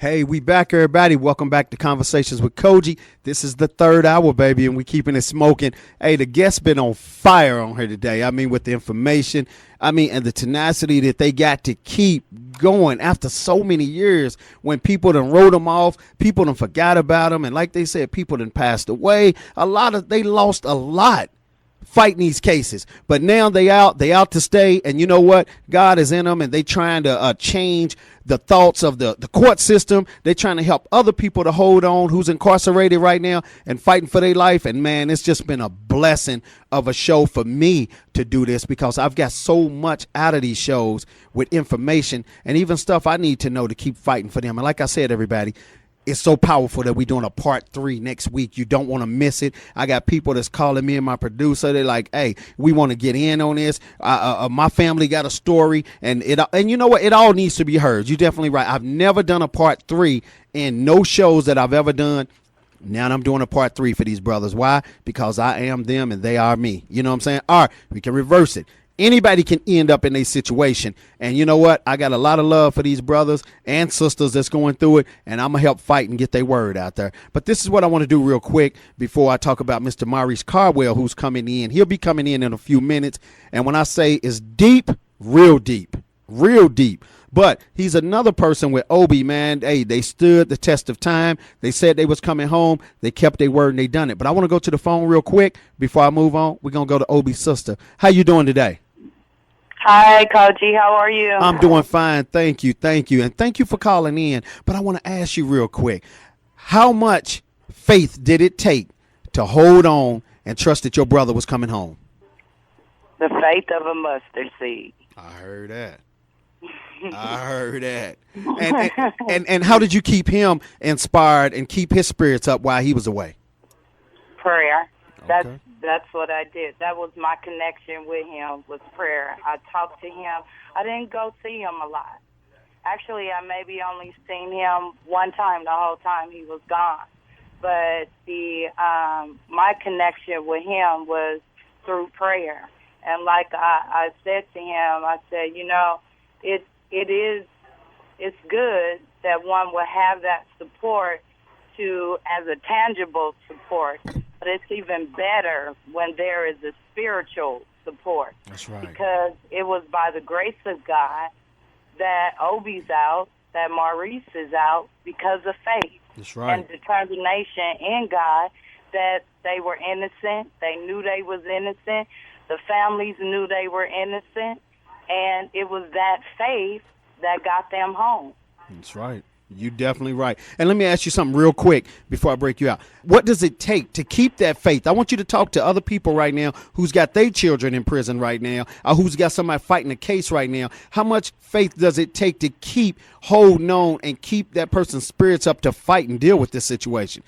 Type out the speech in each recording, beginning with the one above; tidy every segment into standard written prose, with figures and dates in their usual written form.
Hey, we back, everybody. Welcome back to Conversations with Cogee. This is the third hour, baby, and we keeping it smoking. Hey, the guests been on fire on here today. I mean, with the information, and the tenacity that they got to keep going after so many years when people done wrote them off, people done forgot about them, and like they said, people done passed away. They lost a lot fighting these cases, but now they out to stay. And you know what, God is in them, and they trying to change the thoughts of the court system. They trying to help other people to hold on who's incarcerated right now and fighting for their life. And man, it's just been a blessing of a show for me to do this, because I've got so much out of these shows with information and even stuff I need to know to keep fighting for them. And like I said, everybody, it's so powerful that we're doing a part 3 next week. You don't want to miss it. I got people that's calling me and my producer. They're like, hey, we want to get in on this. My family got a story, and you know what? It all needs to be heard. You're definitely right. I've never done a part 3 in no shows that I've ever done. Now I'm doing a part 3 for these brothers. Why? Because I am them and they are me. You know what I'm saying? All right, we can reverse it. Anybody can end up in a situation. And you know what? I got a lot of love for these brothers and sisters that's going through it, and I'm going to help fight and get their word out there. But this is what I want to do real quick before I talk about Mr. Maurice Caldwell, who's coming in. He'll be coming in a few minutes. And when I say it's deep, real deep, real deep. But he's another person with Obie, man. Hey, they stood the test of time. They said they was coming home. They kept their word and they done it. But I want to go to the phone real quick before I move on. We're going to go to Obie's sister. How you doing today? Hi, Cogee. How are you? I'm doing fine. Thank you. And thank you for calling in. But I want to ask you real quick, how much faith did it take to hold on and trust that your brother was coming home? The faith of a mustard seed. I heard that. And how did you keep him inspired and keep his spirits up while he was away? Prayer. Okay. That's what I did. That was my connection with him, was prayer. I talked to him. I didn't go see him a lot. Actually, I maybe only seen him one time the whole time he was gone. But my connection with him was through prayer. And like I said to him, I said, you know, it's good that one will have that support as a tangible support. But it's even better when there is a spiritual support. That's right. Because it was by the grace of God that Obie's out, that Maurice is out, because of faith. That's right. And determination in God that they were innocent. They knew they was innocent. The families knew they were innocent. And it was that faith that got them home. That's right. You're definitely right. And let me ask you something real quick before I break you out. What does it take to keep that faith? I want you to talk to other people right now who's got their children in prison right now, or who's got somebody fighting a case right now. How much faith does it take to keep holding on and keep that person's spirits up to fight and deal with this situation?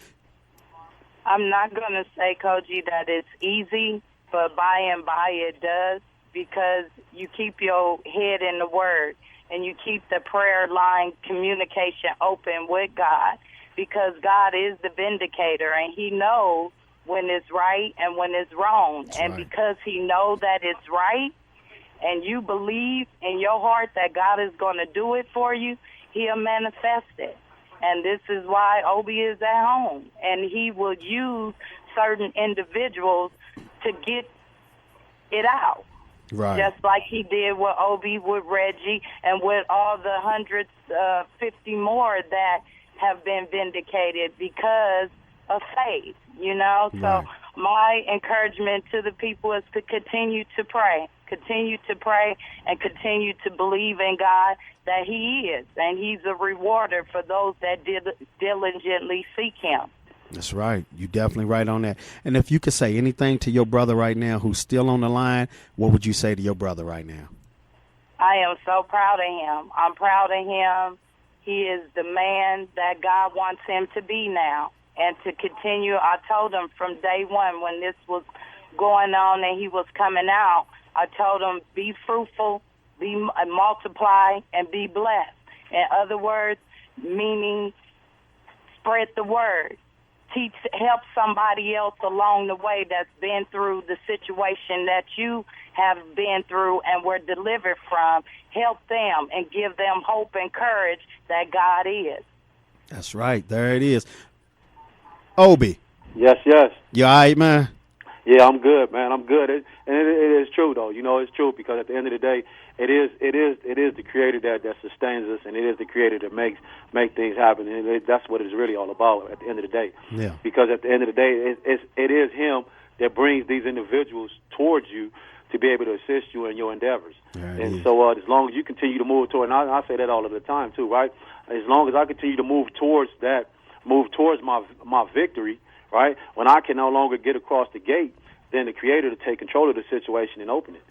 I'm not going to say, Cogee, that it's easy, but by and by it does, because you keep your head in the Word. And you keep the prayer line communication open with God, because God is the vindicator, and he knows when it's right and when it's wrong. That's and right. Because he knows that it's right, and you believe in your heart that God is going to do it for you, he'll manifest it. And this is why Obie is at home. And he will use certain individuals to get it out. Right. Just like he did with Obie, with Reggie, and with all the 150 more that have been vindicated because of faith, you know? Right. So my encouragement to the people is to continue to pray and continue to believe in God that he is, and he's a rewarder for those that diligently seek him. That's right. You're definitely right on that. And if you could say anything to your brother right now who's still on the line, what would you say to your brother right now? I am so proud of him. I'm proud of him. He is the man that God wants him to be now. And to continue, I told him from day one when this was going on and he was coming out, I told him, be fruitful, multiply, and be blessed. In other words, meaning spread the word. Help somebody else along the way that's been through the situation that you have been through and were delivered from. Help them and give them hope and courage that God is. That's right. There it is. Obie. Yes, yes. You all right, man? Yeah, I'm good, man. I'm good. It is true, though. You know, it's true because at the end of the day, it is the Creator that sustains us, and it is the Creator that make things happen, and that's what it's really all about at the end of the day. Yeah. Because at the end of the day, it is Him that brings these individuals towards you to be able to assist you in your endeavors. And so as long as you continue to move toward, and I say that all of the time too, right? As long as I continue to move towards my victory, right? When I can no longer get across the gate, then the Creator to take control of the situation and open it.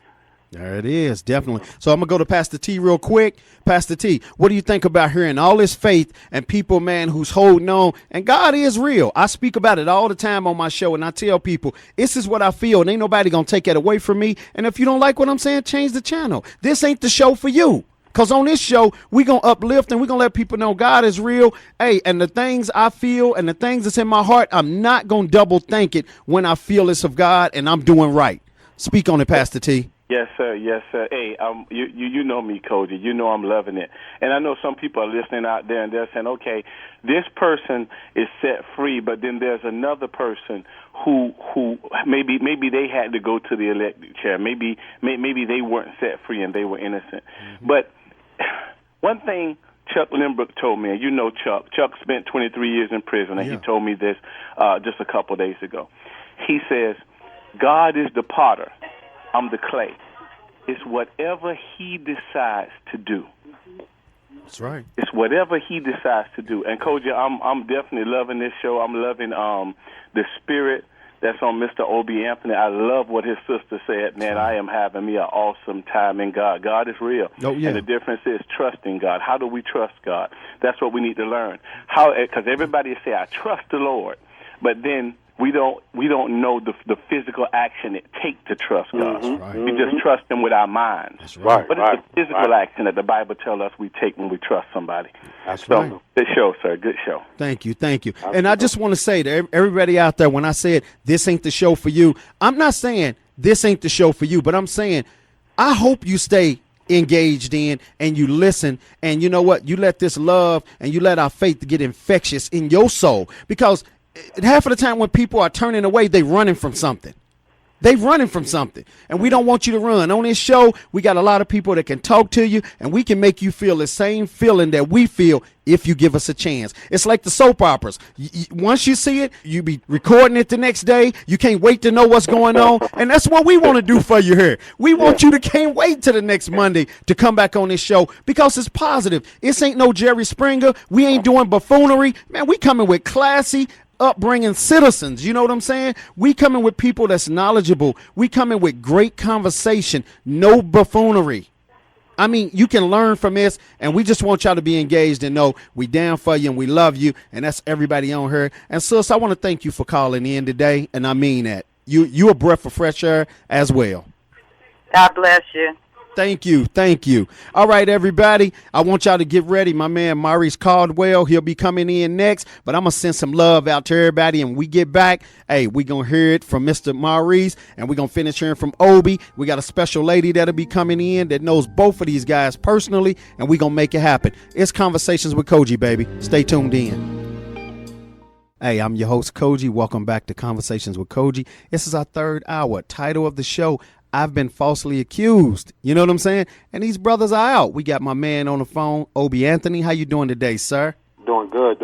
There it is, definitely. So I'm going to go to Pastor T real quick. Pastor T, what do you think about hearing all this faith and people, man, who's holding on? And God is real. I speak about it all the time on my show, and I tell people, this is what I feel, and ain't nobody going to take that away from me. And if you don't like what I'm saying, change the channel. This ain't the show for you. Because on this show, we're going to uplift and we're going to let people know God is real. Hey, and the things I feel and the things that's in my heart, I'm not going to double think it when I feel it's of God and I'm doing right. Speak on it, Pastor T. Yes, sir. Yes, sir. Hey, you know me, Cogee. You know I'm loving it. And I know some people are listening out there and they're saying, okay, this person is set free, but then there's another person who maybe they had to go to the electric chair. Maybe they weren't set free and they were innocent. Mm-hmm. But one thing Chuck Lindbergh told me, and you know Chuck. Chuck spent 23 years in prison, and he told me this just a couple of days ago. He says, God is the potter. I'm the clay. It's whatever He decides to do. That's right. It's whatever He decides to do. And Cogee, I'm definitely loving this show. I'm loving the spirit that's on Mr. Obie Anthony. I love what his sister said. Man, I am having me an awesome time in God. God is real. Oh, yeah. And the difference is trusting God. How do we trust God? That's what we need to learn. How? Because everybody say, I trust the Lord, but then we don't know the physical action it takes to trust God. That's right. We just trust Him with our minds. That's right. What is the physical action that the Bible tells us we take when we trust somebody? That's so, right. Good show, sir. Good show. Thank you. And I just want to say to everybody out there, when I said this ain't the show for you, I'm not saying this ain't the show for you, but I'm saying I hope you stay engaged in and you listen, and you know what? You let this love and you let our faith get infectious in your soul, because half of the time when people are turning away, they running from something. They running from something, and we don't want you to run. On this show, we got a lot of people that can talk to you, and we can make you feel the same feeling that we feel if you give us a chance. It's like the soap operas. Once you see it, you be recording it the next day. You can't wait to know what's going on, and that's what we want to do for you here. We want you to can't wait till the next Monday to come back on this show, because it's positive. This ain't no Jerry Springer. We ain't doing buffoonery. Man, we coming with classy, upbringing citizens. You know what I'm saying? We coming with people that's knowledgeable. We coming with great conversation, no buffoonery. I mean, you can learn from this, and we just want y'all to be engaged and know we down for you and we love you, and that's everybody on here. And sis, I want to thank you for calling in today, and I mean that. You a breath of fresh air as well. God bless you. Thank you. All right, everybody. I want y'all to get ready. My man Maurice Caldwell, he'll be coming in next, but I'm going to send some love out to everybody. And when we get back, hey, we're going to hear it from Mr. Maurice, and we're going to finish hearing from Obie. We got a special lady that'll be coming in that knows both of these guys personally, and we're going to make it happen. It's Conversations with Cogee, baby. Stay tuned in. Hey, I'm your host, Cogee. Welcome back to Conversations with Cogee. This is our third hour. Title of the show, I've been falsely accused. You know what I'm saying? And these brothers are out. We got my man on the phone, Obie Anthony. How you doing today, sir? Doing good.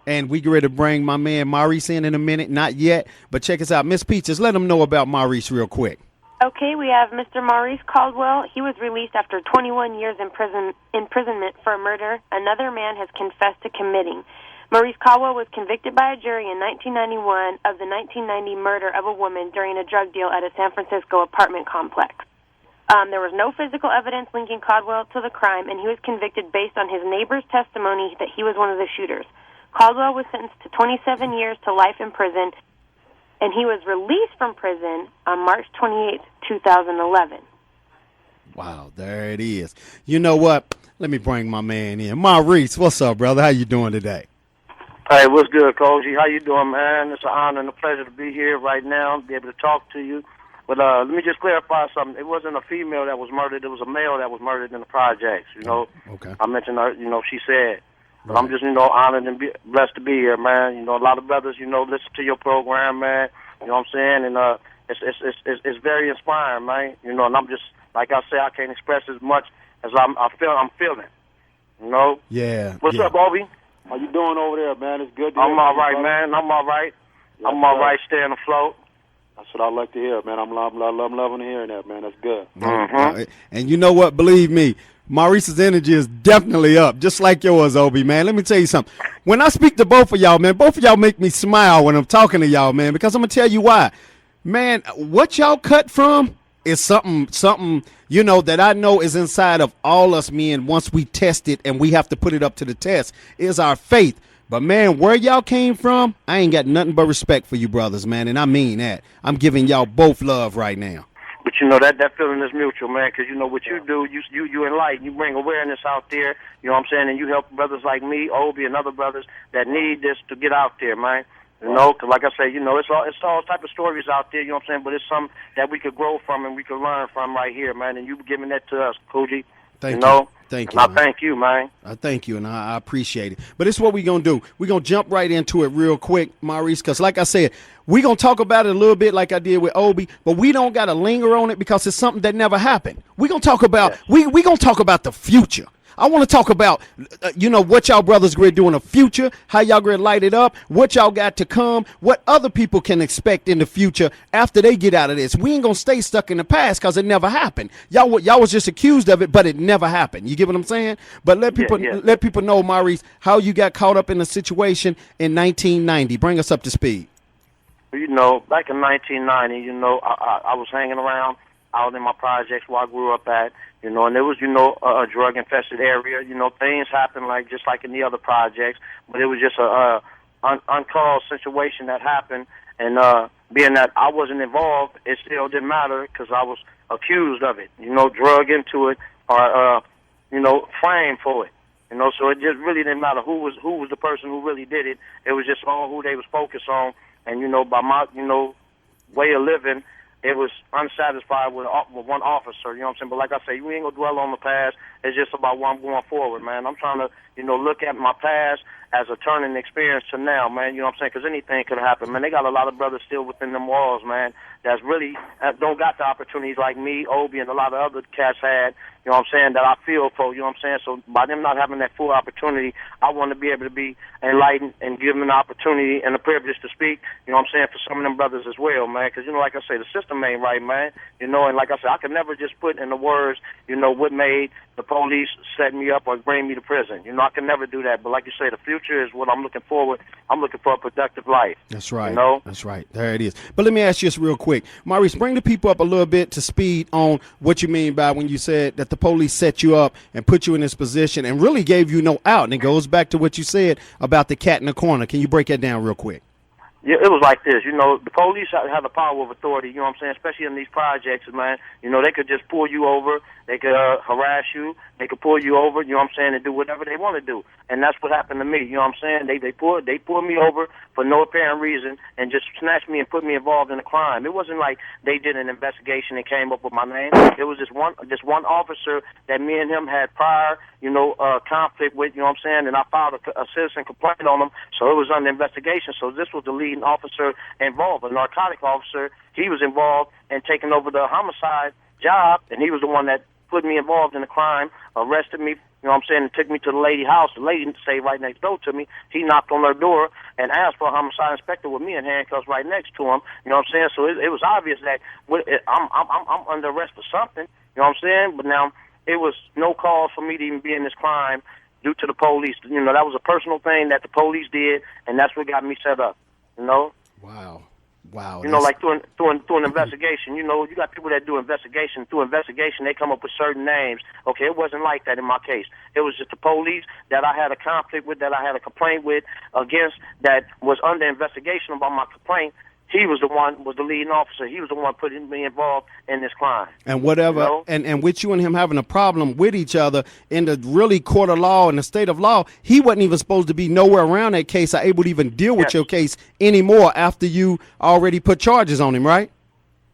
And we get ready to bring my man Maurice in a minute. Not yet, but check us out. Miss Peaches, let them know about Maurice real quick. Okay, we have Mr. Maurice Caldwell. He was released after 21 years imprisonment for a murder another man has confessed to committing. Maurice Caldwell was convicted by a jury in 1991 of the 1990 murder of a woman during a drug deal at a San Francisco apartment complex. There was no physical evidence linking Caldwell to the crime, and he was convicted based on his neighbor's testimony that he was one of the shooters. Caldwell was sentenced to 27 years to life in prison, and he was released from prison on March 28, 2011. Wow, there it is. You know what? Let me bring my man in. Maurice, what's up, brother? How you doing today? Hey, what's good, Cogee? How you doing, man? It's an honor and a pleasure to be here right now, be able to talk to you. But let me just clarify something. It wasn't a female that was murdered. It was a male that was murdered in the projects, you know. Okay. I mentioned her, you know, she said But I'm just, honored and blessed to be here, man. A lot of brothers, listen to your program, man. You know what I'm saying? And it's very inspiring, man. And I'm just, like I say, I can't express as much as I'm feeling. Yeah. What's up, Obie? How you doing over there, man? It's good to I'm all right, man. I'm all right. Yes, I'm all right, staying afloat. That's what I like to hear, man. I'm loving hearing that, man. That's good. Mm-hmm. And you know what? Believe me, Maurice's energy is definitely up, just like yours, Obie, man. Let me tell you something. When I speak to both of y'all, man, both of y'all make me smile when I'm talking to y'all, man, because I'm going to tell you why. Man, what y'all cut from is something, that I know is inside of all us men once we test it and we have to put it up to the test, is our faith. But, man, where y'all came from, I ain't got nothing but respect for you brothers, man, and I mean that. I'm giving y'all both love right now. But that feeling is mutual, man, because what you do, you enlighten, you bring awareness out there, you know what I'm saying, and you help brothers like me, Obie, and other brothers that need this to get out there, man. Because like I say, it's all type of stories out there, you know what I'm saying, but it's something that we could grow from and we could learn from right here, man, and you giving that to us, Cogee. Thank you. Thank you. I thank you, man. I thank you, and I appreciate it. But it's what we're going to do. We're going to jump right into it real quick, Maurice, because like I said, we're going to talk about it a little bit like I did with Obie, but we don't got to linger on it because it's something that never happened. We're going to talk about we going to talk about the future. I want to talk about, what y'all brothers going to do in the future, how y'all going to light it up, what y'all got to come, what other people can expect in the future after they get out of this. We ain't going to stay stuck in the past because it never happened. Y'all was just accused of it, but it never happened. You get what I'm saying? But let people know, Maurice, how you got caught up in the situation in 1990. Bring us up to speed. Back in 1990, I was hanging around out in my projects where I grew up at. And it was, a drug-infested area. Things happened just like in the other projects, but it was just a uncaused situation that happened. And being that I wasn't involved, it still didn't matter because I was accused of it, drug into it or, framed for it. So it just really didn't matter who was the person who really did it. It was just on who they was focused on. And, by my, way of living, it was unsatisfied with one officer, you know what I'm saying? But like I say, we ain't going to dwell on the past. It's just about where I'm going forward, man. I'm trying to, look at my past as a turning experience to now, man, you know what I'm saying? Because anything could happen, man. They got a lot of brothers still within them walls, man, that's really don't got the opportunities like me, Obie, and a lot of other cats had, you know what I'm saying, that I feel for, you know what I'm saying? So by them not having that full opportunity, I want to be able to be enlightened and give them an opportunity and the privilege to speak, you know what I'm saying, for some of them brothers as well, man. Because, like I say, the system ain't right, man. And like I said, I could never just put in the words, what made the police set me up or bring me to prison. I can never do that. But like you say, the future is what I'm looking forward. I'm looking for a productive life. That's right. That's right. There it is. But let me ask you this real quick. Maurice, bring the people up a little bit to speed on what you mean by when you said that the police set you up and put you in this position and really gave you no out. And it goes back to what you said about the cat in the corner. Can you break that down real quick? Yeah, it was like this, the police have the power of authority, you know what I'm saying, especially in these projects, man. They could just pull you over, they could harass you, they could pull you over, you know what I'm saying, and do whatever they want to do. And that's what happened to me, you know what I'm saying. They pulled me over for no apparent reason and just snatched me and put me involved in a crime. It wasn't like they did an investigation and came up with my name. It was just one officer that me and him had prior, conflict with, you know what I'm saying, and I filed a citizen complaint on him, so it was under investigation. So this was the leading officer involved, a narcotic officer. He was involved in taking over the homicide job, and he was the one that put me involved in the crime, arrested me, you know what I'm saying, and took me to the lady's house. The lady stayed right next door to me. He knocked on her door and asked for a homicide inspector with me in handcuffs right next to him, you know what I'm saying. So it was obvious that I'm under arrest for something, you know what I'm saying. But now it was no cause for me to even be in this crime due to the police. That was a personal thing that the police did, and that's what got me set up, Wow. Like through an investigation, you got people that do investigation. Through investigation, they come up with certain names. Okay, it wasn't like that in my case. It was just the police that I had a conflict with, that I had a complaint with against, that was under investigation about my complaint. He was the leading officer. He was the one putting me involved in this crime. And whatever, and with you and him having a problem with each other in the really court of law and the state of law, he wasn't even supposed to be nowhere around that case or able to even deal with your case anymore after you already put charges on him, right?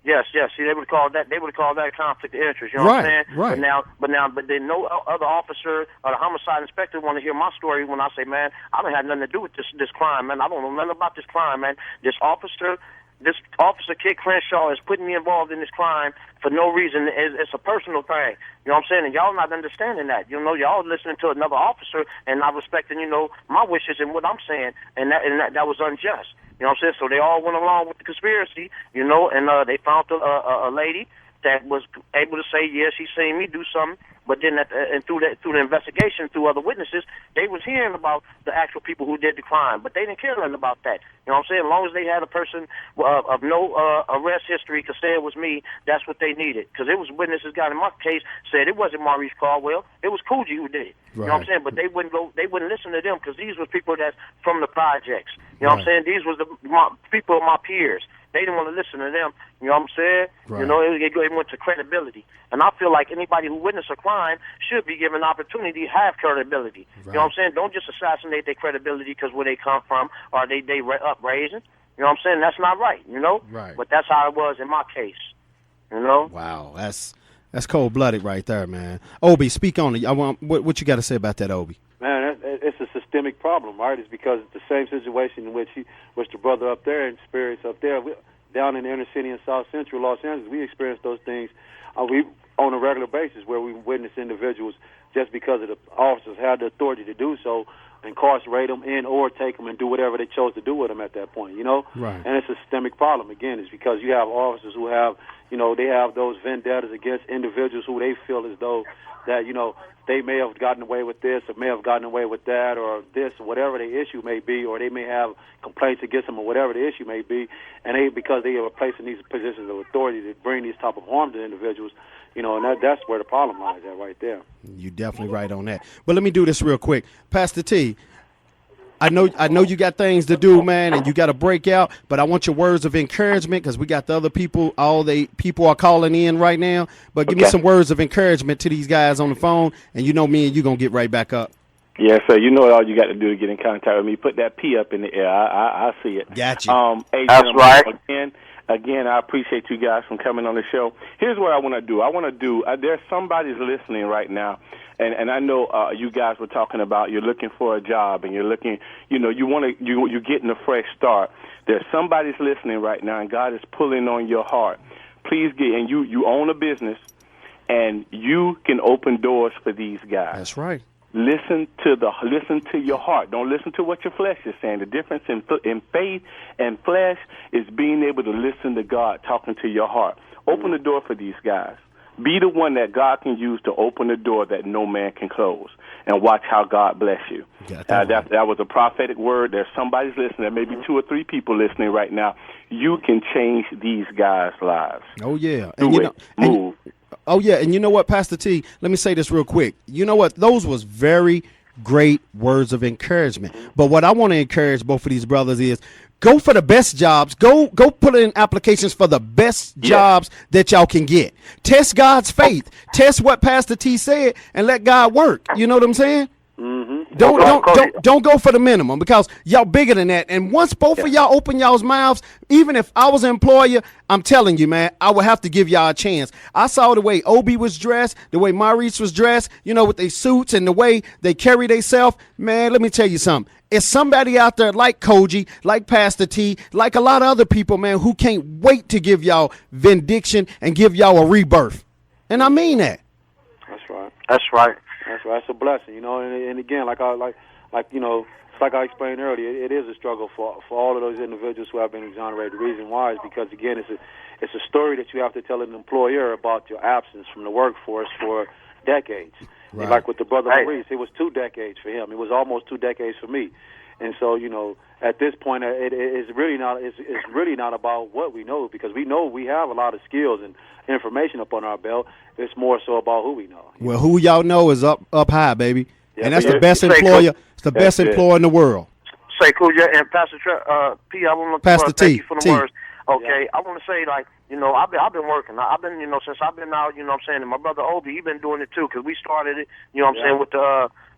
Yes. See, they would call that conflict of interest. You know what I'm saying? Right. But then no other officer or the homicide inspector want to hear my story when I say, man, I don't have nothing to do with this crime, man. I don't know nothing about this crime, man. This officer Kid Crenshaw is putting me involved in this crime for no reason. It's a personal thing. You know what I'm saying? And y'all not understanding that. You know, y'all listening to another officer and not respecting, my wishes and what I'm saying. And that was unjust. You know what I'm saying? So they all went along with the conspiracy, and they found a lady that was able to say, yes, she seen me do something. But then through the investigation, through other witnesses, they was hearing about the actual people who did the crime. But they didn't care nothing about that. You know what I'm saying? As long as they had a person of no arrest history could say it was me, that's what they needed. Because it was witnesses got in my case said it wasn't Maurice Caldwell. It was Cogee who did it. Right. You know what I'm saying? But they wouldn't listen to them because these were people that's from the projects. You know what I'm saying? These was people of my peers. They didn't want to listen to them. You know what I'm saying? Right. It went to credibility. And I feel like anybody who witnessed a crime should be given an opportunity to have credibility. Right. You know what I'm saying? Don't just assassinate their credibility because where they come from or they upraising. You know what I'm saying? That's not right, Right. But that's how it was in my case, Wow, that's cold-blooded right there, man. Obie, speak on it. What you got to say about that, Obie? Man, it's a systemic problem, right? It's because it's the same situation in which the brother up there experienced up there. Down in the inner city in South Central Los Angeles, we experience those things on a regular basis where we witness individuals just because of the officers had the authority to do so, incarcerate them or take them and do whatever they chose to do with them at that point, Right. And it's a systemic problem. Again, it's because you have officers who have, they have those vendettas against individuals who they feel as though that, they may have gotten away with this or may have gotten away with that or this, or whatever the issue may be, or they may have complaints against them or whatever the issue may be, and because they are placed in these positions of authority to bring these type of harm to individuals, and that's where the problem lies at right there. You're definitely right on that. But let me do this real quick. Pastor T, I know you got things to do, man, and you got to break out, but I want your words of encouragement because we got the other people, people are calling in right now, but give me some words of encouragement to these guys on the phone, and me and you going to get right back up. Yes, sir. All you got to do to get in contact with me. Put that P up in the air. I see it. Gotcha. Hey, that's right. Again, I appreciate you guys from coming on the show. Here's what I want to do. There's somebody's listening right now. And I know you guys were talking about you're looking for a job and you're looking, you're getting a fresh start. There's somebody's listening right now, and God is pulling on your heart. Please and you own a business, and you can open doors for these guys. That's right. Listen to your heart. Don't listen to what your flesh is saying. The difference in faith and flesh is being able to listen to God talking to your heart. Open the door for these guys. Be the one that God can use to open the door that no man can close, and watch how God bless you. That was a prophetic word. There's somebody's listening. There may be 2 or 3 people listening right now. You can change these guys' lives. Oh, yeah. Move. And you know what, Pastor T, let me say this real quick. You know what? Those was very great words of encouragement. But what I want to encourage both of these brothers is go for the best jobs. Go put in applications for the best jobs that y'all can get. Test God's faith. Test what Pastor T said and let God work. You know what I'm saying? Mm-hmm. Don't go for the minimum because y'all bigger than that. And once both of y'all open y'all's mouths, even if I was an employer, I'm telling you, man, I would have to give y'all a chance. I saw the way Obie was dressed, the way Maurice was dressed, with their suits and the way they carry themselves. Man, let me tell you something. It's somebody out there like Cogee, like Pastor T, like a lot of other people, man, who can't wait to give y'all vindication and give y'all a rebirth. And I mean that. That's right. That's right. That's right. It's a blessing, and again, like it's like I explained earlier, it is a struggle for all of those individuals who have been exonerated. The reason why is because, again, it's a story that you have to tell an employer about your absence from the workforce for decades. Right. Like with the brother Maurice, it was 2 decades for him. It was almost 2 decades for me. And so, at this point, it's really not about what we know, because we know we have a lot of skills and information up on our belt. It's more so about who we know. Well, who y'all know is up high, baby. Yeah, and that's the best employer. It's the best employer in the world. Say, cool, and Pastor P, I want to thank you for the words. Okay, I want to say, I've been working. I've been, since I've been out, and my brother Obie, he been doing it too, because we started it, with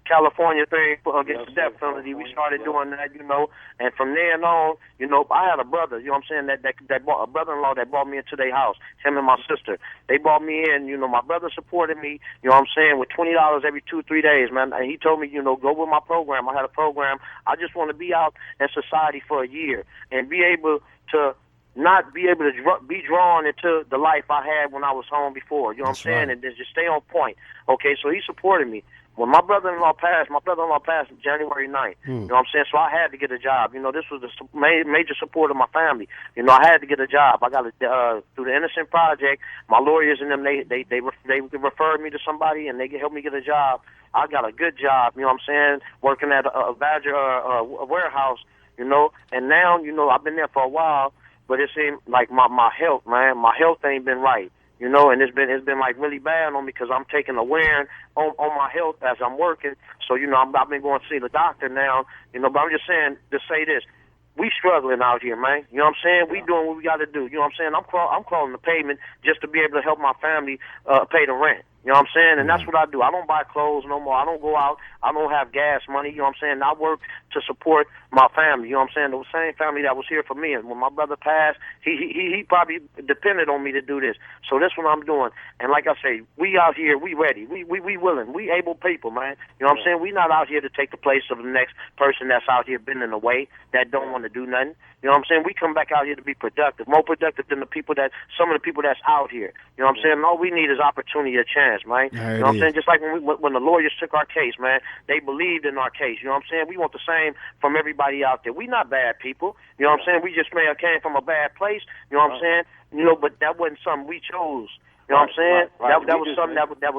California thing against the death penalty. We started doing that, you know, and from then on, you know, I had a brother, you know what I'm saying, that brought, a brother-in-law that brought me into their house, him and my sister. They brought me in, you know, my brother supported me, you know what I'm saying, with $20 every 2-3 days, man. And he told me, you know, go with my program. I had a program. I just want to be out in society for a year and be able to not be able to be drawn into the life I had when I was home before, you know what I'm saying, and just stay on point. Okay, so he supported me. When my brother-in-law passed January 9th, you know what I'm saying, so I had to get a job. You know, this was the major support of my family. You know, I had to get a job. I got through the Innocent Project, my lawyers and them, they referred me to somebody, and they helped me get a job. I got a good job, you know what I'm saying, working at a Badger a warehouse, you know, and now, you know, I've been there for a while, but it seemed like my health, man, my health ain't been right, you know, and it's been like really bad on me because I'm taking a wearing on my health as I'm working. So, you know, I've been going to see the doctor now, you know, but I'm just saying to say this. We struggling out here, man. You know what I'm saying? We doing what we got to do. You know what I'm saying? I'm crawling the pavement just to be able to help my family pay the rent. You know what I'm saying? And that's what I do. I don't buy clothes no more. I don't go out. I don't have gas money. You know what I'm saying? I work to support my family. You know what I'm saying? The same family that was here for me. And when my brother passed, he probably depended on me to do this. So that's what I'm doing. And like I say, we out here, we ready. We willing. We able people, man. You know what I'm saying? We not out here to take the place of the next person that's out here bending the way, that don't want to do nothing. You know what I'm saying? We come back out here to be productive, more productive than some of the people that's out here. You know what I'm saying? All we need is opportunity, a chance, man. You know what I'm saying? Just like when the lawyers took our case, man, they believed in our case. You know what I'm saying? We want the same from everybody out there. We not bad people. You know what I'm saying? We just may have came from a bad place. You know what I'm saying? You know, but that wasn't something we chose. You know what I'm saying? That was something that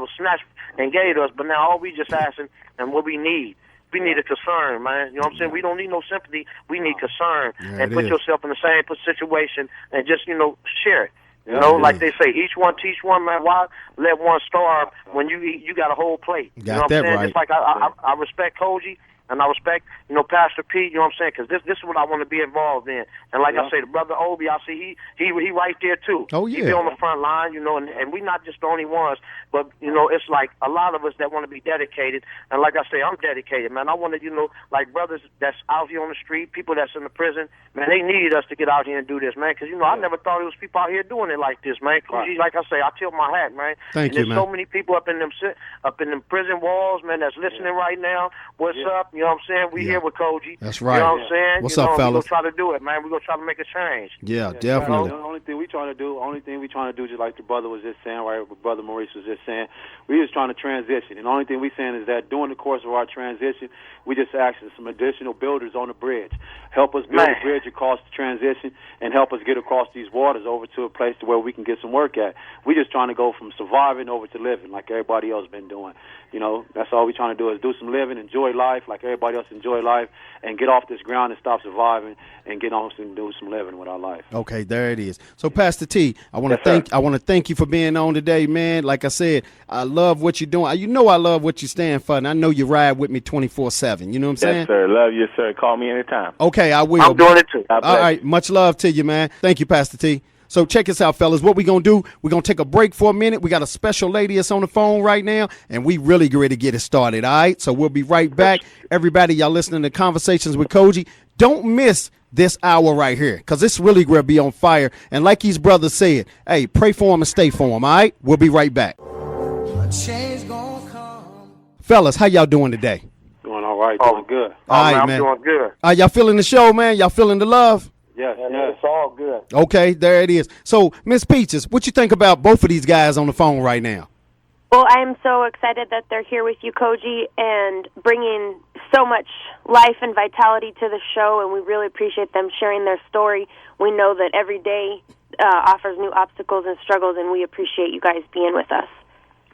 was snatched and gave us. But now all we just asking and what we need. We need a concern, man. You know what I'm saying? We don't need no sympathy. We need concern. And put yourself in the same situation and just, you know, share it. You know, like they say, each one teach one, man. Why let one starve when you eat? You got a whole plate. You know what I'm saying? Just like I respect Cogee and I respect, you know, Pastor Pete. You know what I'm saying? Because this is what I want to be involved in. And like I say, the brother Obie, I see he right there too. Oh yeah, he be on the front line. You know, and we not just the only ones, but you know, it's like a lot of us that want to be dedicated. And like I say, I'm dedicated, man. I want to, you know, like brothers that's out here on the street, people that's in the prison, man. They need us to get out here and do this, man. Because you know, I never thought there was people out here doing it like this, man. Cogee, like I say, I tilt my hat, man. Thank you, there's man. so many people up in them prison walls, man, that's listening right now. What's up? You know what I'm saying? We here with Cogee. That's right. You know what I'm saying? What's you know, up, fellas? We're going to try to do it, man. We're going to try to make a change. Yeah, definitely. The only thing we trying to do, just like the brother was just saying, right, what Brother Maurice was just saying, we just trying to transition. And the only thing we saying is that during the course of our transition, we just asking some additional builders on the bridge. Help us build a bridge across the transition and help us get across these waters over to a place to where we can get some work at. We just trying to go from surviving over to living like everybody else been doing. You know, that's all we trying to do is do some living, enjoy life like everybody else enjoy life, and get off this ground and stop surviving and get on and do some living with our life. Okay, there it is. So, Pastor T, I want to thank you for being on today, man. Like I said, I love what you're doing. You know I love what you stand for, and I know you ride with me 24/7. You know what I'm saying? Yes, sir. Love you, sir. Call me anytime. Okay, I will. I'm doing it too. All right, much love to you, man. Thank you, Pastor T. So check us out, fellas. What we going to do, we're going to take a break for a minute. We got a special lady that's on the phone right now, and we really ready to get it started, all right? So we'll be right back. Everybody, y'all listening to Conversations with Cogee, don't miss this hour right here because it's really going to be on fire. And like his brother said, hey, pray for him and stay for him, all right? We'll be right back. A change gonna come. Fellas, how y'all doing today? Doing all right, doing good. All right, I'm man. doing good. Y'all feeling the show, man? Y'all feeling the love? Yes, It's all good. Okay, there it is. So, Miss Peaches, what you think about both of these guys on the phone right now? Well, I am so excited that they're here with you, Cogee, and bringing so much life and vitality to the show, and we really appreciate them sharing their story. We know that every day offers new obstacles and struggles, and we appreciate you guys being with us.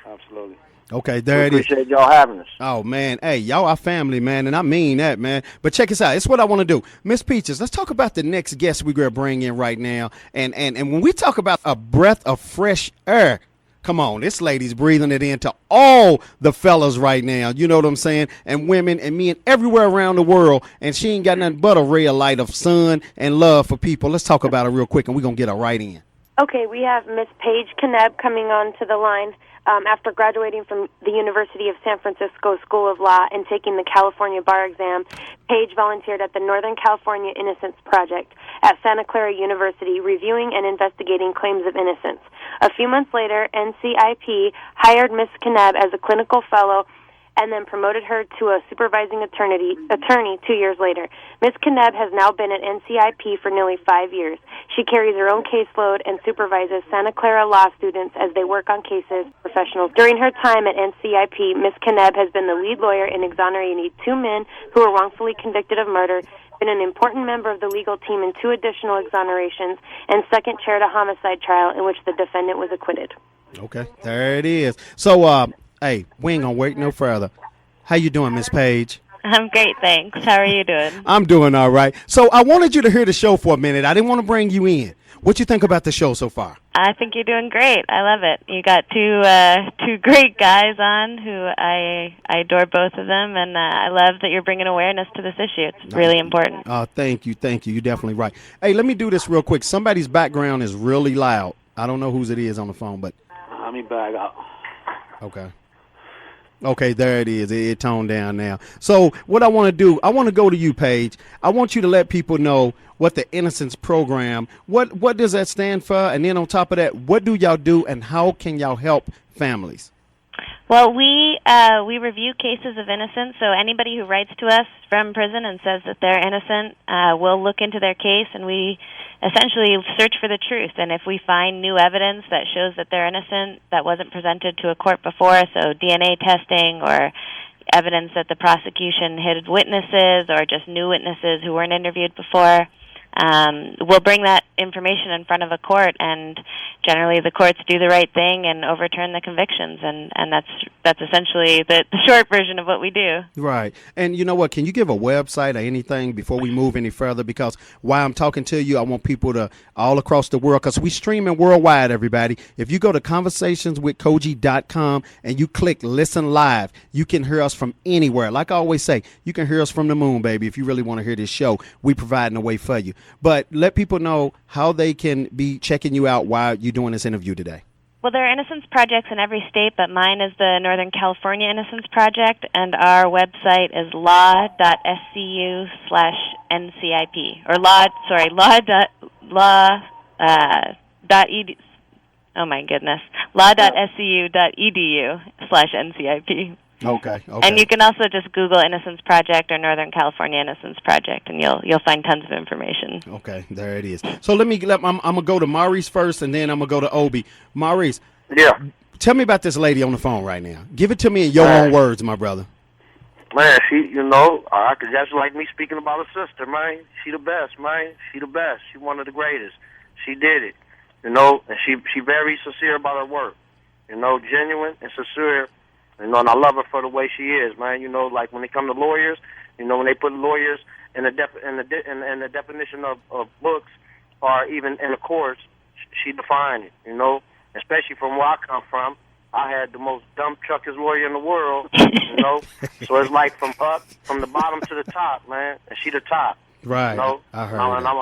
Absolutely. Okay, there it is. Appreciate y'all having us. Oh, man. Hey, y'all are family, man, and I mean that, man. But check us out. It's what I want to do. Miss Peaches, let's talk about the next guest we're going to bring in right now. And when we talk about a breath of fresh air, come on, this lady's breathing it into all the fellas right now. You know what I'm saying? And women and men everywhere around the world. And she ain't got nothing but a ray of light of sun and love for people. Let's talk about it real quick, and we're going to get her right in. Okay, we have Miss Paige Kaneb coming on to the line. After graduating from the University of San Francisco School of Law and taking the California bar exam, Paige volunteered at the Northern California Innocence Project at Santa Clara University, reviewing and investigating claims of innocence. A few months later, NCIP hired Miss Kaneb as a clinical fellow and then promoted her to a supervising attorney 2 years later. Ms. Kaneb has now been at NCIP for nearly 5 years. She carries her own caseload and supervises Santa Clara law students as they work on cases professionals. During her time at NCIP, Ms. Kaneb has been the lead lawyer in exonerating 2 men who were wrongfully convicted of murder, been an important member of the legal team in 2 additional exonerations, and second chaired a homicide trial in which the defendant was acquitted. Okay, there it is. So, hey, we ain't gonna wait no further. How you doing, Miss Paige? I'm great, thanks. How are you doing? I'm doing all right. So I wanted you to hear the show for a minute. I didn't want to bring you in. What you think about the show so far? I think you're doing great. I love it. You got two great guys on who I adore both of them, and I love that you're bringing awareness to this issue. It's really important. Thank you. You're definitely right. Hey, let me do this real quick. Somebody's background is really loud. I don't know whose it is on the phone, but Let me back out. Okay, there it is. It toned down now. So what I want to do, I want to go to you, Paige. I want you to let people know what the Innocence Program, what does that stand for? And then on top of that, what do y'all do and how can y'all help families? Well, we review cases of innocence, so anybody who writes to us from prison and says that they're innocent, we'll look into their case, and we essentially search for the truth. And if we find new evidence that shows that they're innocent that wasn't presented to a court before, so DNA testing or evidence that the prosecution hid witnesses or just new witnesses who weren't interviewed before, we'll bring that information in front of a court, and generally the courts do the right thing and overturn the convictions, and that's essentially the short version of what we do. Right. And you know what, can you give a website or anything before we move any further? Because while I'm talking to you, I want people to all across the world, because we streaming worldwide, everybody. If you go to conversationswithcogee.com and you click listen live, you can hear us from anywhere. Like I always say, you can hear us from the moon, baby. If you really want to hear this show, we providing a way for you. But let people know how they can be checking you out while you're doing this interview today. Well, there are innocence projects in every state, but mine is the Northern California Innocence Project, and our website is law.scu/NCIP, or law.edu. Oh my goodness, law.scu.edu/NCIP. Okay. And you can also just Google Innocence Project or Northern California Innocence Project, and you'll find tons of information. Okay, there it is. So I'm gonna go to Maurice first, and then I'm gonna go to Obie. Maurice, Yeah. tell me about this lady on the phone right now. Give it to me in your own words, my brother. Man, she, I could just like me speaking about her sister, man. She the best, man. She the best. She one of the greatest. She did it, and she very sincere about her work, genuine and sincere. And I love her for the way she is, man. Like when it comes to lawyers, when they put lawyers in the definition of books or even in the courts, she defined it, especially from where I come from. I had the most dumb truckers lawyer in the world, So it's like from the bottom to the top, man. And she the top. Right. I heard that. I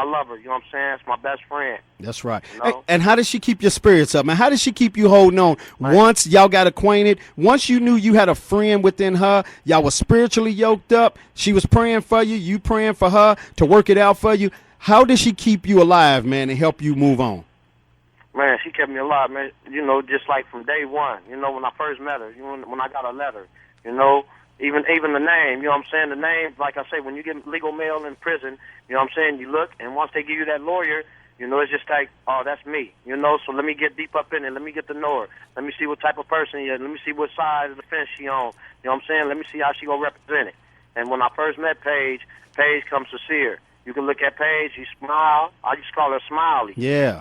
love her. You know what I'm saying? It's my best friend. That's right. And how does she keep your spirits up, man? How does she keep you holding on? Right. Once y'all got acquainted, once you knew you had a friend within her, y'all was spiritually yoked up, she was praying for you, you praying for her to work it out for you. How does she keep you alive, man, and help you move on? Man, she kept me alive, man. Just like from day one, when I first met her, when I got a letter, Even the name, what I'm saying? The name, like I say, when you get legal mail in prison, what I'm saying? You look, and once they give you that lawyer, it's just like, oh, that's me, So let me get deep up in it. Let me get to know her. Let me see what type of person she is. Let me see what side of the fence she on. What I'm saying? Let me see how she gonna represent it. And when I first met Paige comes sincere. You can look at Paige, she smile. I just call her Smiley. Yeah.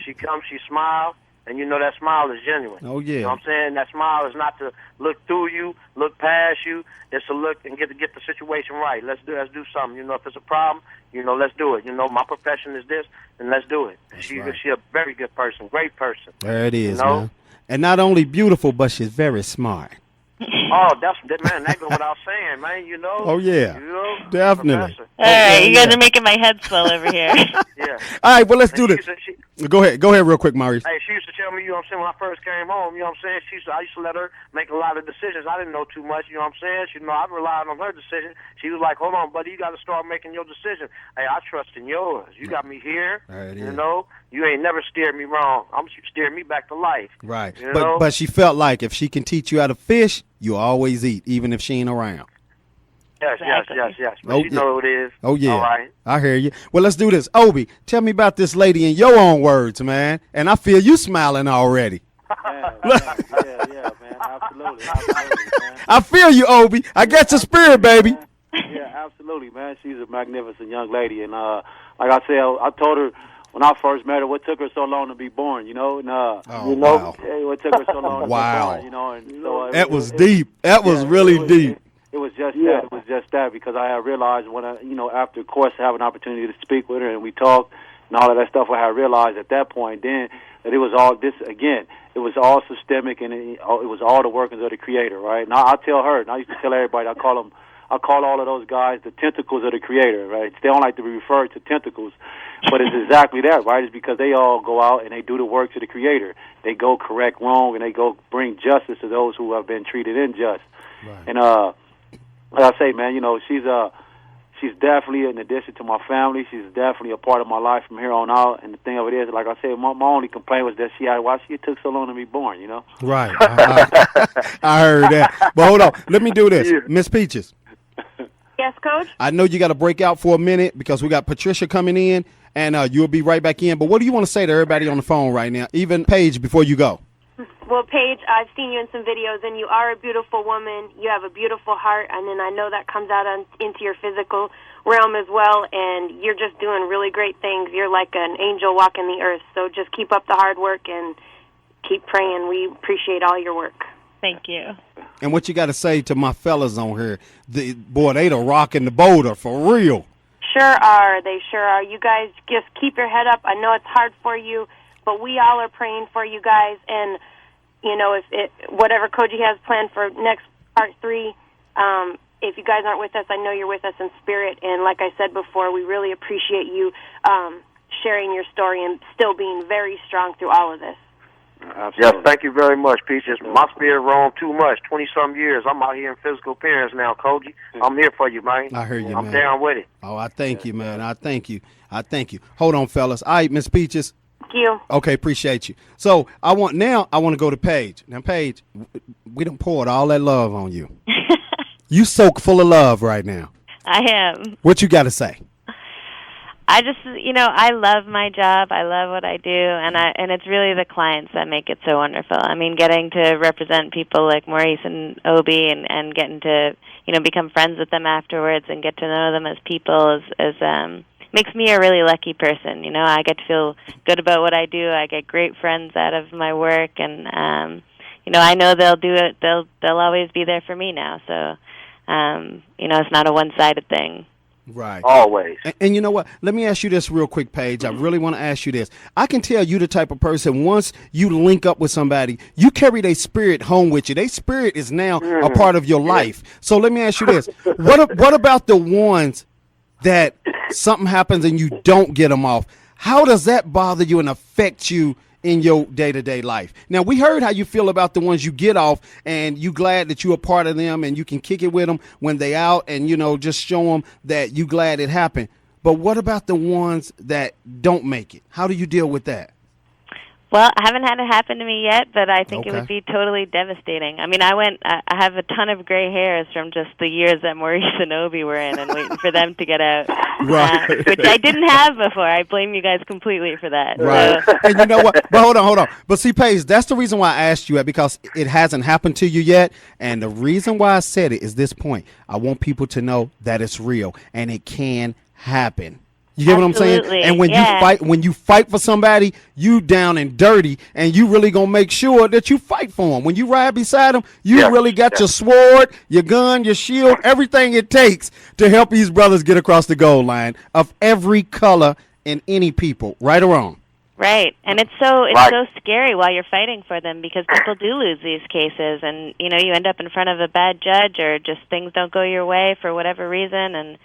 She comes, she smile. And that smile is genuine. Oh, yeah. You know what I'm saying? That smile is not to look through you, look past you. It's to look and get the situation right. Let's do something. If it's a problem, let's do it. My profession is this, and let's do it. She's a very good person, great person. There it is, man. And not only beautiful, but she's very smart. Oh, that's what I was saying, man. Oh, yeah. Definitely. All right, you guys are making my head swell over here. Yeah. All right, well, let's do this. Go ahead real quick, Maurice. Hey, she used to tell tell me, you know what I'm saying, when I first came home, you know what I'm saying, I used to let her make a lot of decisions. I didn't know too much, you know what I'm saying? I relied on her decision. She was like, hold on, buddy, you got to start making your decision. Hey, I trust in yours. You got me here, you know? You ain't never steered me wrong. You steered me back to life. Right. You know? But she felt like if she can teach you how to fish, you'll always eat, even if she ain't around. Yes. But you know who it is. Oh, yeah. All right. I hear you. Well, let's do this. Obie, tell me about this lady in your own words, man. And I feel you smiling already. Yeah, man. Absolutely, man. I feel you, Obie. I got your spirit, baby. Yeah, absolutely, man. She's a magnificent young lady. And like I said, I told her when I first met her, what took her so long to be born, you know? And, wow. Yeah, what took her so long to be born, you know? And so, that was deep. That was really deep. It was just that. It was just that because I had realized when after, of course, have an opportunity to speak with her and we talked and all of that stuff, I had realized at that point then that it was all this again. It was all systemic and it was all the workings of the Creator, right? And I tell her, and I used to tell everybody, I call all of those guys the tentacles of the Creator, right? They don't like to be referred to tentacles, but it's exactly that, right? It's because they all go out and they do the works of the Creator. They go correct wrong and they go bring justice to those who have been treated unjust. Right. And like I say, man, she's definitely, in addition to my family, she's definitely a part of my life from here on out. And the thing of it is, like I said, my only complaint was that why she took so long to be born, you know? Right. I heard that. But hold on. Let me do this. Miss Peaches. Yes, Coach? I know you got to break out for a minute because we got Patricia coming in, and you'll be right back in. But what do you want to say to everybody on the phone right now, even Paige, before you go? Well, Paige, I've seen you in some videos, and you are a beautiful woman. You have a beautiful heart, and then I know that comes out into your physical realm as well, and you're just doing really great things. You're like an angel walking the earth, so just keep up the hard work and keep praying. We appreciate all your work. Thank you. And what you got to say to my fellas on here? They the rocking the boulder, for real. Sure are. They sure are. You guys just keep your head up. I know it's hard for you, but we all are praying for you guys, and whatever Cogee has planned for next part 3, if you guys aren't with us, I know you're with us in spirit. And like I said before, we really appreciate you sharing your story and still being very strong through all of this. Yes, thank you very much, Peaches. My spirit roamed too much. 20-some years. I'm out here in physical appearance now, Cogee. I'm here for you, man. I hear you, I'm man. down with it. Oh, I thank you, man. I thank you. Hold on, fellas. All right, Miss Peaches. Thank you. Okay, appreciate you. So I want to go to Paige. Now, Paige, we done poured all that love on you. You so full of love right now. I am. What you got to say? I just, I love my job. I love what I do, and it's really the clients that make it so wonderful. I mean, getting to represent people like Maurice and Obie and getting to, become friends with them afterwards and get to know them as people is makes me a really lucky person. I get to feel good about what I do. I get great friends out of my work, and I know they'll do it. They'll always be there for me now. So, it's not a one-sided thing. Right. Always. And you know what? Let me ask you this real quick, Paige. I really want to ask you this. I can tell you the type of person, once you link up with somebody, you carry their spirit home with you. Their spirit is now a part of your life. So let me ask you this. What about the ones that something happens and you don't get them off? How does that bother you and affect you in your day-to-day life? Now, we heard how you feel about the ones you get off, and you glad that you're a part of them and you can kick it with them when they out and, just show them that you glad it happened. But what about the ones that don't make it? How do you deal with that? Well, I haven't had it happen to me yet, but I think it would be totally devastating. I mean, I have a ton of gray hairs from just the years that Maurice and Obie were in and waiting for them to get out, which I didn't have before. I blame you guys completely for that. Right. So. And you know what? But hold on. But see, Paige, that's the reason why I asked you that, because it hasn't happened to you yet. And the reason why I said it is this point. I want people to know that it's real and it can happen. You get what I'm saying? And when you fight for somebody, you down and dirty, and you really gonna make sure that you fight for them. When you ride beside them, you really got your sword, your gun, your shield, everything it takes to help these brothers get across the goal line of every color and any people, right or wrong. Right, and it's so scary while you're fighting for them, because people do lose these cases, and you end up in front of a bad judge, or just things don't go your way for whatever reason, and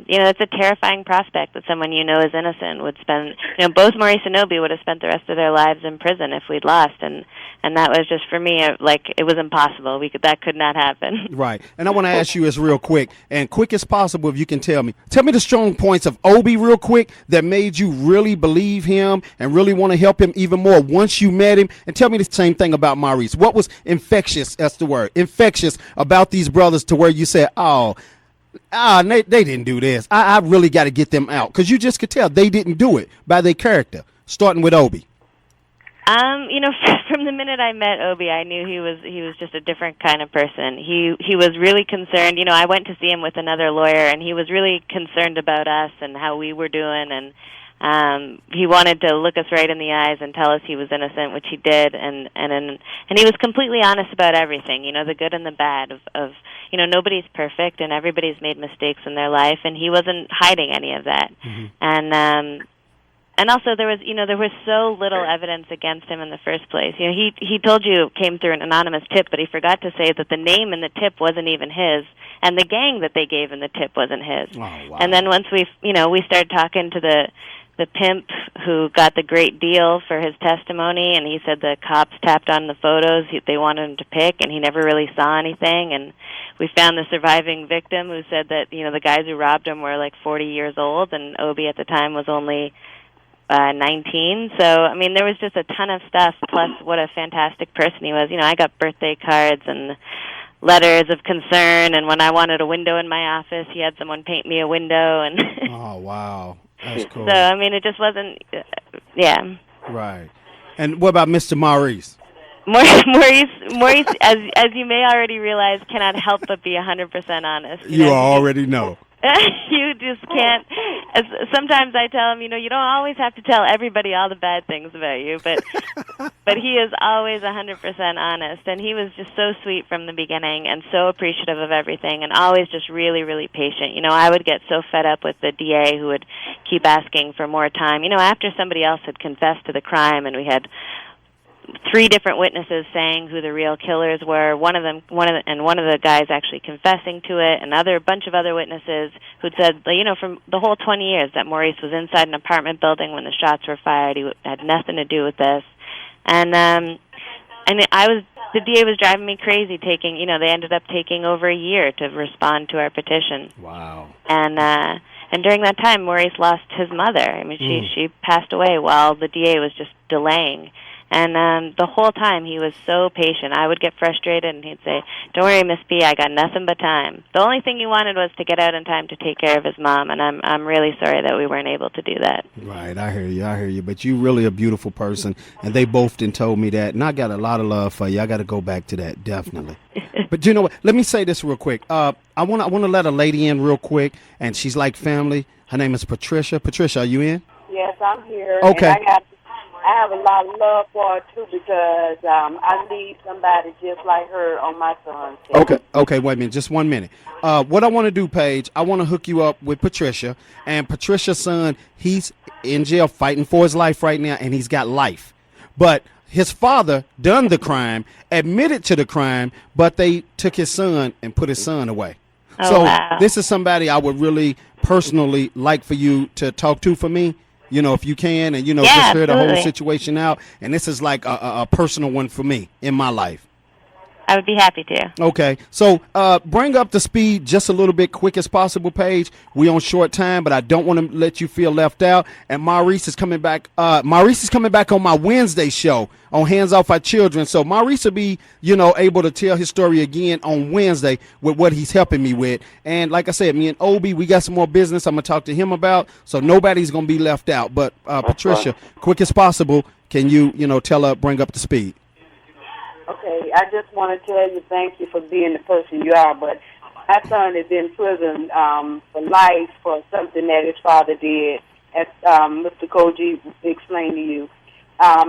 it's a terrifying prospect that someone is innocent would spend. Both Maurice and Obie would have spent the rest of their lives in prison if we'd lost, and that was just, for me, it was impossible. That could not happen. Right, and I want to ask you this real quick as possible, if you can tell me the strong points of Obie real quick that made you really believe him and really want to help him even more once you met him, and tell me the same thing about Maurice. What was infectious, that's the word, infectious about these brothers to where you said, they didn't do this. I really got to get them out, because you just could tell they didn't do it by their character, starting with Obie. From the minute I met Obie, I knew he was just a different kind of person. He was really concerned. I went to see him with another lawyer, and he was really concerned about us and how we were doing, and he wanted to look us right in the eyes and tell us he was innocent, which he did, and he was completely honest about everything, the good and the bad of nobody's perfect, and everybody's made mistakes in their life, and he wasn't hiding any of that. Mm-hmm. And also there was so little evidence against him in the first place. He told you it came through an anonymous tip, but he forgot to say that the name in the tip wasn't even his, and the gang that they gave in the tip wasn't his. Oh, wow. And then once we started talking to the pimp who got the great deal for his testimony, and he said the cops tapped on the photos they wanted him to pick, and he never really saw anything. And we found the surviving victim who said that the guys who robbed him were 40 years old, and Obie at the time was only 19. So there was just a ton of stuff, plus what a fantastic person he was. I got birthday cards and letters of concern, and when I wanted a window in my office, he had someone paint me a window. And oh, wow. That's cool. So, it just wasn't, yeah. Right. And what about Mr. Maurice? Maurice, as you may already realize, cannot help but be 100% honest. You already know. You just can't. Sometimes I tell him, you don't always have to tell everybody all the bad things about you, but he is always 100% honest, and he was just so sweet from the beginning and so appreciative of everything, and always just really, really patient. I would get so fed up with the DA who would keep asking for more time. After somebody else had confessed to the crime, and we had 3 different witnesses saying who the real killers were. One of the guys actually confessing to it. A bunch of other witnesses who'd said, from the whole 20 years that Maurice was inside an apartment building when the shots were fired. He had nothing to do with this, and the DA was driving me crazy. They ended up taking over a year to respond to our petition. Wow. And during that time, Maurice lost his mother. She passed away while the DA was just delaying. And the whole time he was so patient. I would get frustrated, and he'd say, "Don't worry, Miss P, I got nothing but time." The only thing he wanted was to get out in time to take care of his mom, and I'm really sorry that we weren't able to do that. Right, I hear you. But you really a beautiful person, and they both done told me that, and I got a lot of love for you. I got to go back to that, definitely. But you know what? Let me say this real quick. I want to let a lady in real quick, and she's like family. Her name is Patricia. Patricia, are you in? Yes, I'm here. Okay. And I have a lot of love for her, too, because I need somebody just like her on my son's team. Okay, wait a minute, just 1 minute. What I want to do, Paige, I want to hook you up with Patricia. And Patricia's son, he's in jail fighting for his life right now, and he's got life. But his father done the crime, admitted to the crime, but they took his son and put his son away. Oh, wow. This is somebody I would really personally like for you to talk to for me. If you can, and, just hear the whole situation out. And this is like a personal one for me in my life. I would be happy to. Okay. So bring up the speed just a little bit quick as possible, Paige. We on short time, but I don't want to let you feel left out. And Maurice is coming back. Maurice is coming back on my Wednesday show on Hands Off Our Children. So Maurice will be, able to tell his story again on Wednesday with what he's helping me with. And like I said, me and Obie, we got some more business I'm going to talk to him about. So nobody's going to be left out. But Patricia, quick as possible, can you, tell her, bring up the speed? Okay, I just want to tell you thank you for being the person you are, but my son is in prison for life for something that his father did, as Mr. Cogee explained to you.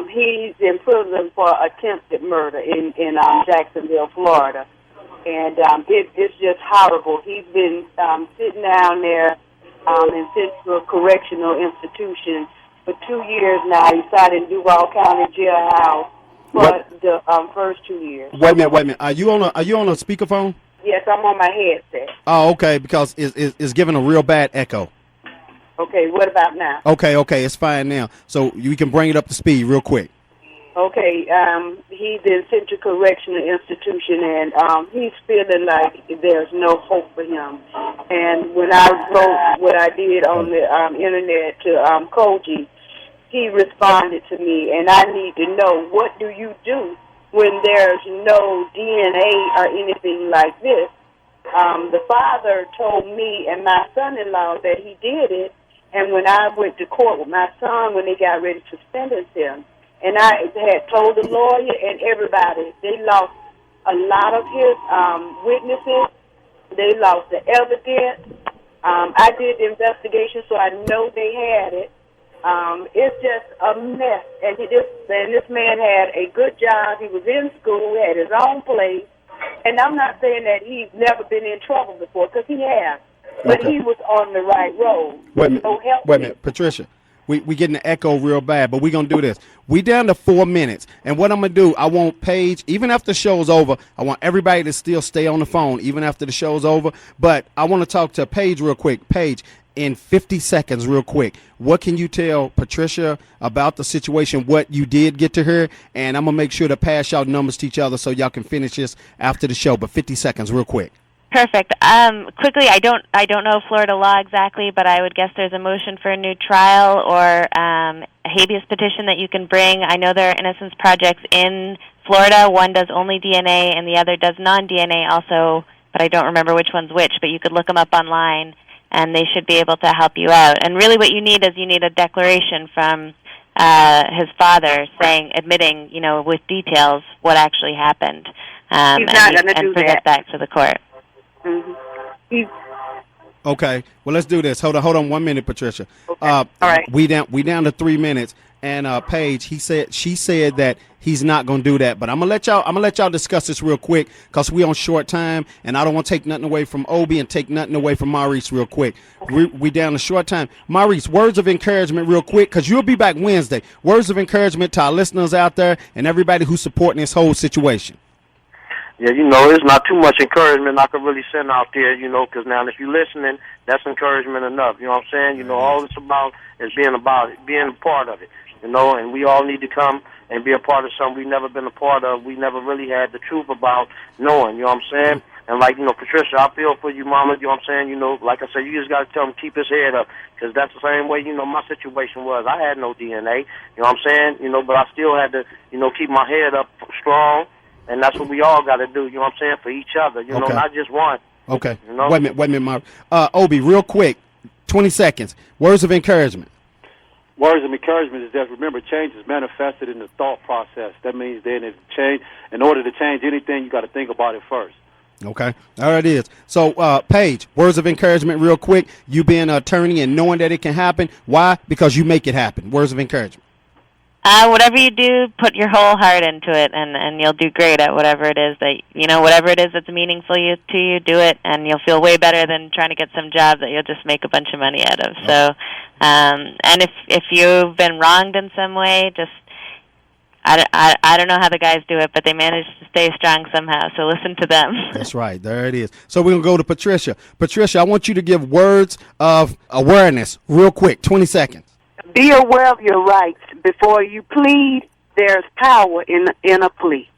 He's in prison for attempted murder in Jacksonville, Florida, and it's just horrible. He's been sitting down there and sent to a correctional institution for 2 years now. He started in Duval County jailhouse for the first 2 years. Wait a minute. Are you on a speakerphone? Yes, I'm on my headset. Oh, okay, because it's giving a real bad echo. Okay, what about now? Okay, it's fine now. So you can bring it up to speed real quick. Okay, he's in Central Correctional Institution, and he's feeling like there's no hope for him. And when I wrote what I did on the internet to Cogee, he responded to me, and I need to know, what do you do when there's no DNA or anything like this? The father told me and my son-in-law that he did it, and when I went to court with my son, when they got ready to sentence him, and I had told the lawyer and everybody, they lost a lot of his witnesses. They lost the evidence. I did the investigation, so I know they had it. It's just a mess. And this man had a good job. He was in school, had his own place. And I'm not saying that he's never been in trouble before, because he has. But he was on the right road. Wait a minute, Patricia. We getting the echo real bad, but we're going to do this. We down to 4 minutes, and what I'm going to do, I want Paige, even after the show's over, I want everybody to still stay on the phone, even after the show's over, but I want to talk to Paige real quick. Paige, in 50 seconds real quick, what can you tell Patricia about the situation, what you did get to her, and I'm going to make sure to pass y'all numbers to each other so y'all can finish this after the show, but 50 seconds real quick. Perfect. Quickly, I don't know Florida law exactly, but I would guess there's a motion for a new trial or a habeas petition that you can bring. I know there are innocence projects in Florida. One does only DNA, and the other does non-DNA also, but I don't remember which one's which. But you could look them up online, and they should be able to help you out. And really, what you need is a declaration from his father admitting, with details what actually happened, and present that to the court. Mm-hmm. Okay, well, let's do this. Hold on 1 minute, Patricia. Okay. All right. We down to 3 minutes, and Paige, she said that he's not gonna do that, but I'm gonna let y'all discuss this real quick because we on short time, and I don't want to take nothing away from Obie and take nothing away from Maurice real quick. We down to short time. Maurice, words of encouragement real quick, because you'll be back Wednesday. Words of encouragement to our listeners out there and everybody who's supporting this whole situation. Yeah, it's not too much encouragement I could really send out there, because now if you're listening, that's encouragement enough. You know what I'm saying? All it's about is being a part of it, and we all need to come and be a part of something we've never been a part of. We never really had the truth about knowing, you know what I'm saying? And Patricia, I feel for you, Mama, you know what I'm saying? Like I said, you just got to tell him to keep his head up, because that's the same way, my situation was. I had no DNA, you know what I'm saying? But I still had to, keep my head up strong. And that's what we all got to do, you know what I'm saying, for each other, not just one. Okay. Wait a minute, Mark. Obie, real quick, 20 seconds. Words of encouragement. Words of encouragement is that, remember, change is manifested in the thought process. That means then it's change. In order to change anything, you got to think about it first. Okay. All right, it is. So, Paige, words of encouragement real quick. You being an attorney and knowing that it can happen. Why? Because you make it happen. Words of encouragement. Whatever you do, put your whole heart into it, and you'll do great at whatever it is whatever it is that's meaningful to you, do it, and you'll feel way better than trying to get some job that you'll just make a bunch of money out of. Okay. So, and if you've been wronged in some way, just I don't know how the guys do it, but they manage to stay strong somehow. So listen to them. That's right. There it is. So we're gonna go to Patricia. Patricia, I want you to give words of awareness real quick. 20 seconds. Be aware of your rights. Before you plead, there's power in a plea.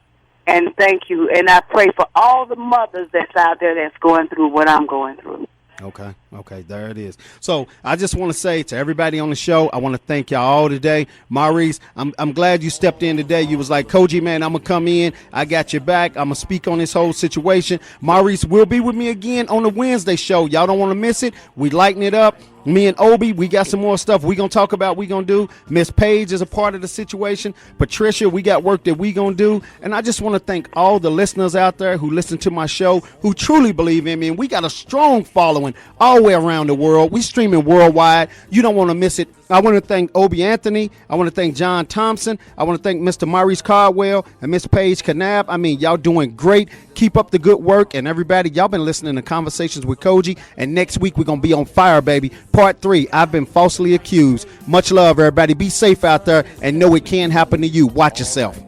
And thank you. And I pray for all the mothers that's out there that's going through what I'm going through. Okay, there it is. So I just want to say to everybody on the show, I want to thank y'all all today. Maurice, I'm glad you stepped in today. You was like, Cogee, man, I'm going to come in. I got your back. I'm going to speak on this whole situation. Maurice will be with me again on the Wednesday show. Y'all don't want to miss it. We lighten it up. Me and Obie, we got some more stuff we going to talk about, we going to do. Miss Paige is a part of the situation. Patricia, we got work that we going to do. And I just want to thank all the listeners out there who listen to my show, who truly believe in me. And we got a strong following all the way around the world. We streaming worldwide. You don't want to miss it. I want to thank Obie Anthony. I want to thank John Thompson. I want to thank Mr. Maurice Caldwell and Miss Paige Kaneb. I mean, y'all doing great. Keep up the good work. And everybody, y'all been listening to Conversations with Cogee. And next week, we're going to be on fire, baby. Part 3, I've been falsely accused. Much love, everybody. Be safe out there and know it can happen to you. Watch yourself.